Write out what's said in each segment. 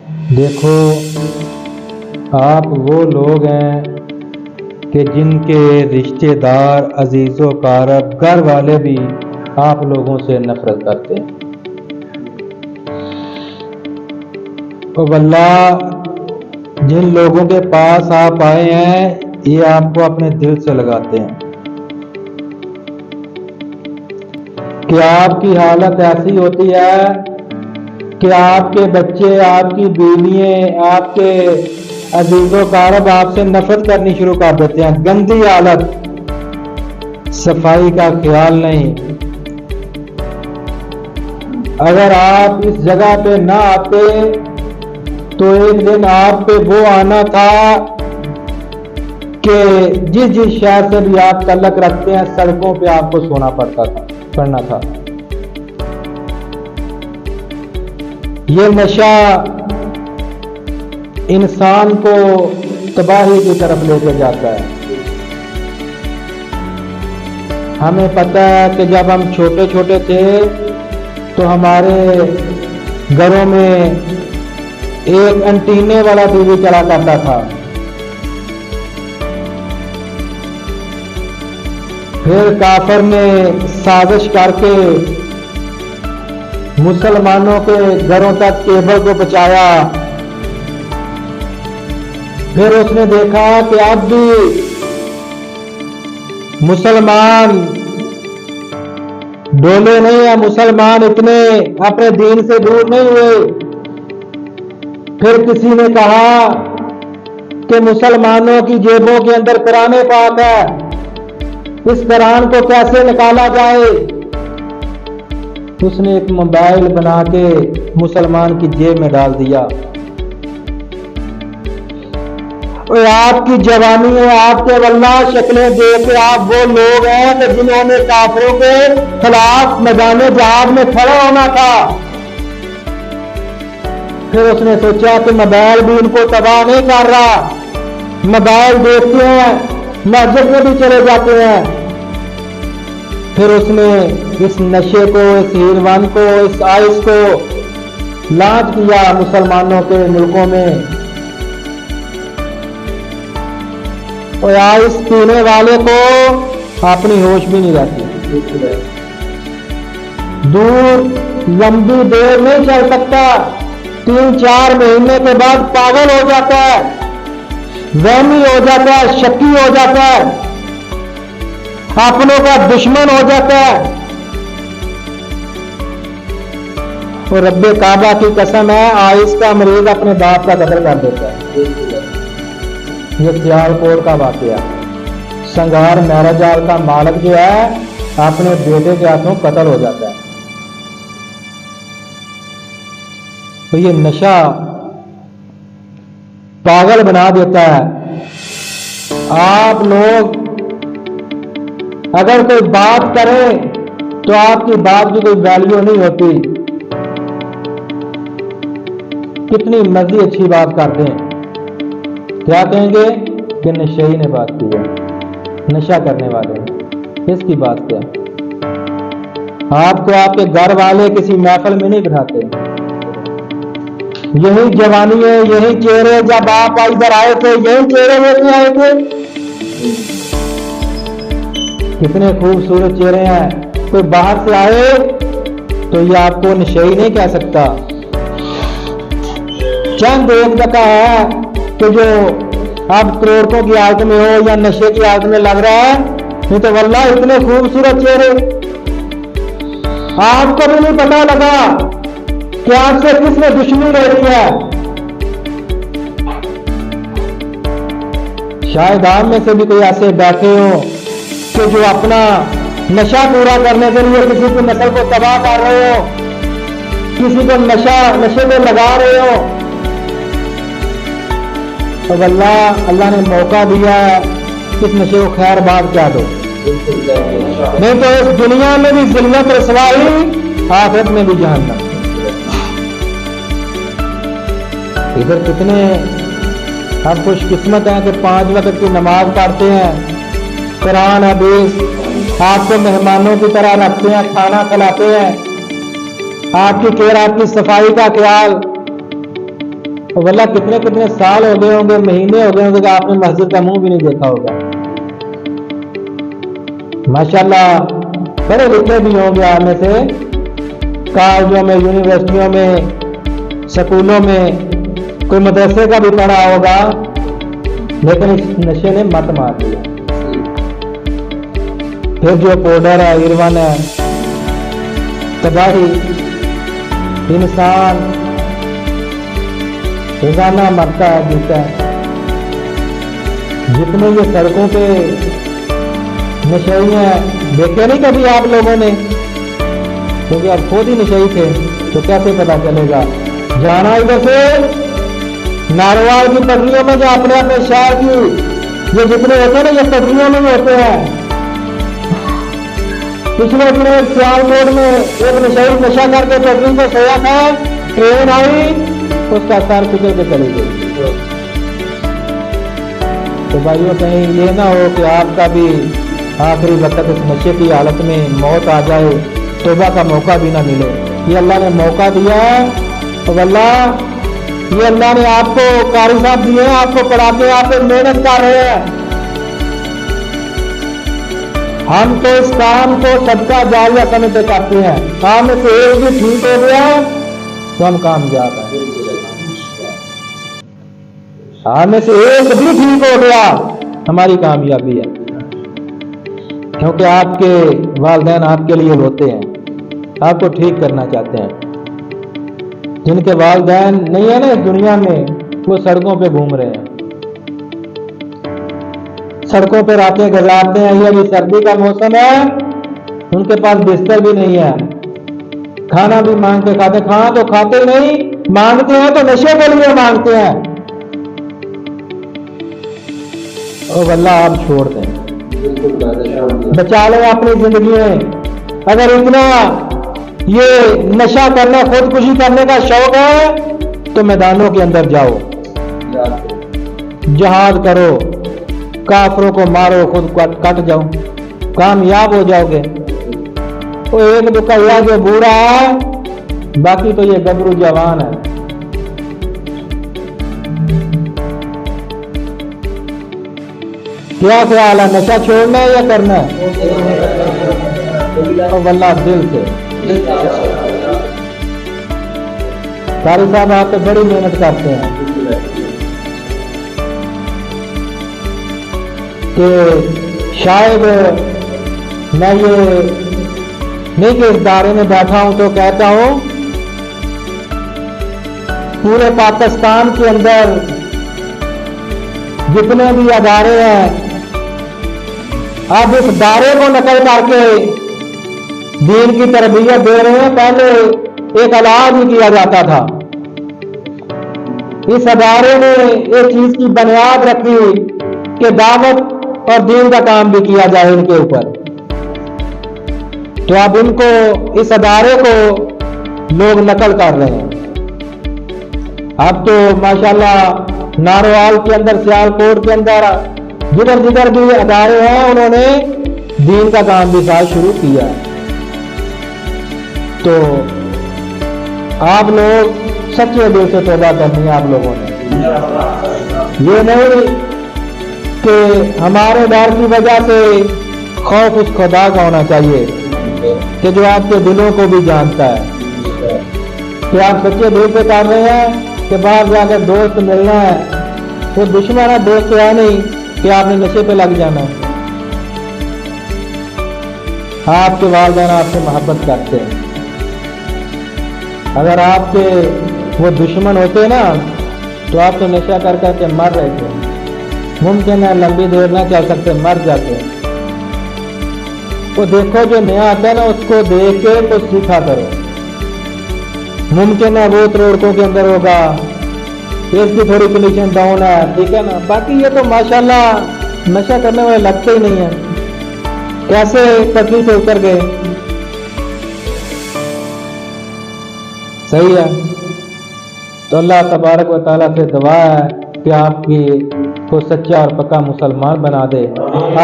دیکھو، آپ وہ لوگ ہیں کہ جن کے رشتہ دار، عزیز و اقارب، گھر والے بھی آپ لوگوں سے نفرت کرتے ہیں۔ اور واللہ جن لوگوں کے پاس آپ آئے ہیں یہ آپ کو اپنے دل سے لگاتے ہیں کہ آپ کی حالت ایسی ہوتی ہے کہ آپ کے بچے، آپ کی بیویاں، آپ کے عزیز و اقارب آپ سے نفرت کرنی شروع کر دیتے ہیں۔ گندی حالت، صفائی کا خیال نہیں۔ اگر آپ اس جگہ پہ نہ آتے تو ایک دن آپ پہ وہ آنا تھا کہ جس شہر سے بھی آپ تعلق رکھتے ہیں سڑکوں پہ آپ کو سونا پڑنا تھا۔ یہ نشہ انسان کو تباہی کی طرف لے کے جاتا ہے۔ ہمیں پتہ ہے کہ جب ہم چھوٹے چھوٹے تھے تو ہمارے گھروں میں ایک انٹینے والا ٹی وی چلا کرتا تھا۔ پھر کافر نے سازش کر کے مسلمانوں کے گھروں تک کیبل کو پہنچایا۔ پھر اس نے دیکھا کہ اب بھی مسلمان ڈولے نہیں ہیں، مسلمان اتنے اپنے دین سے دور نہیں ہوئے۔ پھر کسی نے کہا کہ مسلمانوں کی جیبوں کے اندر قرآن پاک ہے، اس قرآن کو کیسے نکالا جائے؟ اس نے ایک موبائل بنا کے مسلمان کی جیب میں ڈال دیا۔ اور آپ کی جوانی ہے، آپ کے واللہ شکلیں دیکھ کے آپ وہ لوگ ہیں کہ جنہوں نے کافروں کے خلاف میدان جہاد میں کھڑا ہونا تھا۔ پھر اس نے سوچا کہ موبائل بھی ان کو تباہ نہیں کر رہا، موبائل دیکھتے ہیں مسجد میں بھی چلے جاتے ہیں۔ پھر اس نے اس نشے کو، اس ہیروین کو، اس آئس کو لانچ کیا مسلمانوں کے ملکوں میں۔ اور آئس پینے والے کو اپنی ہوش بھی نہیں رہتی، دور لمبی دیر نہیں چل سکتا، 3-4 مہینے کے بعد پاگل ہو جاتا ہے، وہمی ہو جاتا ہے، شکی ہو جاتا ہے، اپنوں کا دشمن ہو جاتا ہے۔ اور رب کعبہ کی قسم ہے آئس کا مریض اپنے باپ کا قتل کر دیتا ہے۔ یہ سیالکوٹ کا واقعہ، سنگار میراجال کا مالک جو ہے اپنے بیٹے کے ہاتھوں قتل ہو جاتا ہے۔ تو یہ نشہ پاگل بنا دیتا ہے۔ آپ لوگ اگر کوئی بات کریں تو آپ کی بات کی کوئی ویلیو نہیں ہوتی، کتنی مرضی اچھی بات کرتے ہیں، کیا کہیں گے کہ نشئی نے بات کی ہے، نشہ کرنے والے ہیں، اس کی بات کیا؟ آپ کو آپ کے گھر والے کسی محفل میں نہیں بٹھاتے۔ یہی جوانی ہے، یہی چہرے جب آپ ادھر آئے تھے یہی چہرے لے کے آئے تھے۔ کتنے خوبصورت چہرے ہیں، کوئی باہر سے آئے تو یہ آپ کو نشئی نہیں کہہ سکتا۔ چند ایک جگہ ہے کہ جو اب کروڑوں کی حالت میں ہو یا نشے کی حالت میں لگ رہا ہے، نہیں تو واللہ اتنے خوبصورت چہرے آپ کو بھی نہیں پتا لگا کہ آپ سے کس نے دشمنی رہی ہے۔ شاید آپ میں سے بھی کوئی ایسے بیٹھے ہو کہ جو اپنا نشہ پورا کرنے کے لیے کسی کی نسل کو تباہ کر رہے ہو، کسی کو نشے میں لگا رہے ہو۔ تو اللہ نے موقع دیا ہے، اس نشے کو خیر بات کیا دو، نہیں تو اس دنیا میں بھی ذلت رسوائی، آخرت میں بھی جہنم۔ ادھر کتنے ہم خوش قسمت ہیں کہ 5 وقت کی نماز پڑھتے ہیں، قرآن حدیث آپ کو مہمانوں کی طرح رکھتے ہیں، کھانا کھلاتے ہیں، آپ کی کیئر، آپ کی صفائی کا خیال۔ واللہ کتنے کتنے سال ہو گئے ہوں گے، مہینے ہو گئے ہوں گے کہ آپ نے مسجد کا منہ بھی نہیں دیکھا ہوگا۔ ماشاءاللہ پڑھے لکھے بھی ہوں گے آپ میں سے، کالجوں میں، یونیورسٹیوں میں، سکولوں میں، کوئی مدرسے کا بھی پڑھا ہوگا، لیکن اس نشے نے مت مار دیا۔ پھر جو پاؤڈر ہے، ہیروئن ہے، تباہی، انسان روزانہ مرتا ہے، جیتا ہے۔ جتنے یہ سڑکوں پہ نشئی ہیں، دیکھے نہیں کبھی آپ لوگوں نے؟ کیونکہ آپ خود ہی نشئی تھے تو کیسے پتا چلے گا؟ جانا ادھر سے ناروال کی پٹریوں میں، جو اپنے اپنے شہر کی یہ جتنے ہوتے ہیں نا، یہ پٹریوں میں ہوتے ہیں۔ پچھلے دنوں سیال کوٹ میں ایک نشئی نشہ کر کے پٹری کو سویا تھا، ٹرین آئی، اس کا سر پکڑ کے چلی گئی۔ تو بھائیوں کہیں یہ نہ ہو کہ آپ کا بھی آخری وقت اس نشے کی حالت میں موت آ جائے، توبہ کا موقع بھی نہ ملے۔ یہ اللہ نے موقع دیا ہے، تو اللہ یہ اللہ نے آپ کو قاری صاحب دیے ہیں، آپ کو پڑھاتے ہیں، آپ محنت کر رہے ہیں۔ ہم تو اس کام کو صدقہ جاریہ سمجھتے کرتے ہیں، کام میں سے ایک بھی ٹھیک ہو گیا تو ہم کامیاب ہیں، کام میں سے ایک بھی ٹھیک ہو گیا ہماری کامیابی ہے، کیونکہ آپ کے والدین آپ کے لیے ہوتے ہیں، آپ کو ٹھیک کرنا چاہتے ہیں۔ جن کے والدین نہیں ہے نا اس دنیا میں، وہ سڑکوں پہ گھوم رہے ہیں، سڑکوں پہ راتیں گزارتے ہیں۔ یہ ابھی سردی کا موسم ہے، ان کے پاس بستر بھی نہیں ہے، کھانا بھی مانگ کے کھاتے، کھانا تو کھاتے نہیں، مانگتے ہیں تو نشے کے لیے مانگتے ہیں۔ او اللہ آپ چھوڑ دیں، بچا لیں اپنی زندگی میں۔ اگر اتنا یہ نشہ کرنا، خودکشی کرنے کا شوق ہے تو میدانوں کے اندر جاؤ، جہاد کرو، کافروں کو مارو، خود کٹ جاؤ، کامیاب ہو جاؤ گے۔ تو ایک دکھا جو بوڑھا ہے، باقی تو یہ گبرو جوان ہے۔ کیا خیال ہے، نشہ چھوڑنا ہے یا کرنا ہے؟ واللہ دل سے۔ قاری صاحب آپ تو بڑی محنت کرتے ہیں کہ شاید میں یہ نہیں کہ اس دائرے میں بیٹھا ہوں تو کہتا ہوں پورے پاکستان کے اندر جتنے بھی ادارے ہیں، اب اس دائرے کو نقل کر کے دین کی تربیت دے رہے ہیں۔ پہلے ایک علاج ہی کیا جاتا تھا، اس ادارے نے ایک چیز کی بنیاد رکھی کہ دعوت اور دین کا کام بھی کیا جائے ان کے اوپر۔ تو اب ان کو، اس ادارے کو لوگ نقل کر رہے ہیں۔ اب تو ماشاءاللہ ناروال کے اندر، سیال کوٹ کے اندر، جدھر جدھر بھی ادارے ہیں، انہوں نے دین کا کام بھی ساتھ شروع کیا۔ تو آپ لوگ سچے دل سے توبہ کرنی ہے آپ لوگوں نے، یہ نہیں کہ ہمارے ڈر کی وجہ سے خوف اس خدا کا ہونا چاہیے کہ جو آپ کے دلوں کو بھی جانتا ہے کہ آپ سچے دل سے کر رہے ہیں کہ باہر جا کے دوست ملنا ہے، وہ دشمن ہے، دوست ہے نہیں کہ آپ نے نشے پہ لگ جانا ہے۔ آپ کے والدین آپ سے محبت کرتے ہیں، اگر آپ کے وہ دشمن ہوتے نا تو آپ تو نشہ کر کر کے مر رہے تھے، ممکن ہے لمبی دیر نہ چل سکتے، مر جاتے۔ وہ دیکھو جو نیا آتا ہے نا، اس کو دیکھ کے کچھ سیکھا کرو، ممکن ہے وہ روڑکوں کے اندر ہوگا، اس کی تھوڑی کنڈیشن ڈاؤن ہے، ٹھیک ہے نا، باقی یہ تو ماشاءاللہ نشہ کرنے والے لگتے ہی نہیں ہیں، کیسے پٹری سے اتر گئے۔ صحیح ہے، تو اللہ تبارک و تعالیٰ سے دعا ہے کہ آپ کی کو سچا اور پکا مسلمان بنا دے،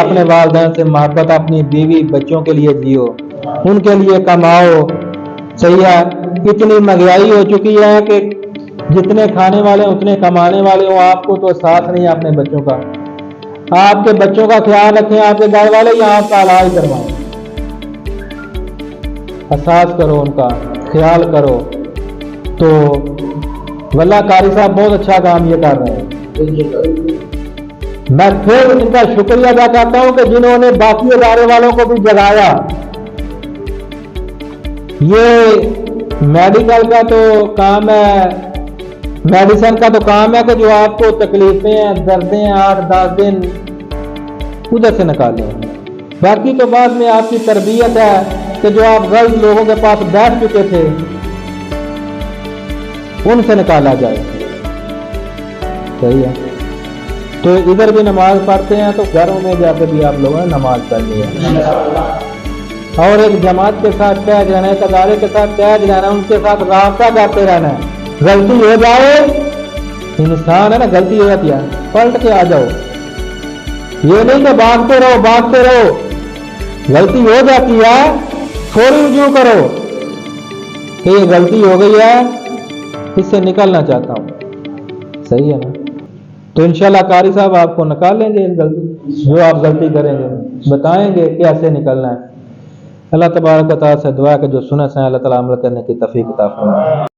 اپنے والدین سے محبت، اپنی بیوی بچوں کے لیے جیو، ان کے لیے کماؤ۔ صحیح ہے، اتنی مہنگائی ہو چکی ہے کہ جتنے کھانے والے اتنے کمانے والے ہوں، آپ کو تو ساتھ نہیں ہے اپنے بچوں کا. آپ کے بچوں کا خیال رکھیں، آپ کے گھر والے یا آپ کا علاج کروائیں، احساس کرو، ان کا خیال کرو. تو واللہ قاری صاحب بہت اچھا کام یہ کر رہے ہیں. میں پھر ان کا شکریہ ادا کرتا ہوں کہ جنہوں نے باقی ادارے والوں کو بھی جگایا. یہ میڈیکل کا تو کام ہے، میڈیسن کا تو کام ہے کہ جو آپ کو تکلیفیں ہیں، دردیں ہیں، 8-10 دن ادھر سے نکالیں. باقی تو بعد میں آپ کی تربیت ہے کہ جو آپ غلط لوگوں کے پاس بیٹھ چکے تھے ان سے نکالا جائے. صحیح ہے. تو ادھر بھی نماز پڑھتے ہیں تو گھروں میں جا کے بھی آپ لوگوں نے نماز پڑھنی ہے، اور ایک جماعت کے ساتھ قید رہنا ہے، ایک ادارے کے ساتھ قید رہنا ہے، ان کے ساتھ رابطہ کرتے رہنا ہے. غلطی ہو جائے، انسان ہے نا، غلطی ہو جاتی ہے، پلٹ کے آ جاؤ. یہ نہیں کہ بھاگتے رہو. غلطی ہو جاتی ہے، فوری رجوع کرو کہ یہ غلطی ہو گئی ہے، اس سے نکلنا چاہتا ہوں. صحیح ہے نا. تو انشاءاللہ قاری صاحب آپ کو نکال لیں گے غلطی، جو آپ غلطی کریں گے بتائیں گے کیسے نکلنا ہے. اللہ تبارک و تعالیٰ سے دعا کہ جو سنا سنا اللہ تعالیٰ عمل کرنے کی توفیق عطا فرمائے.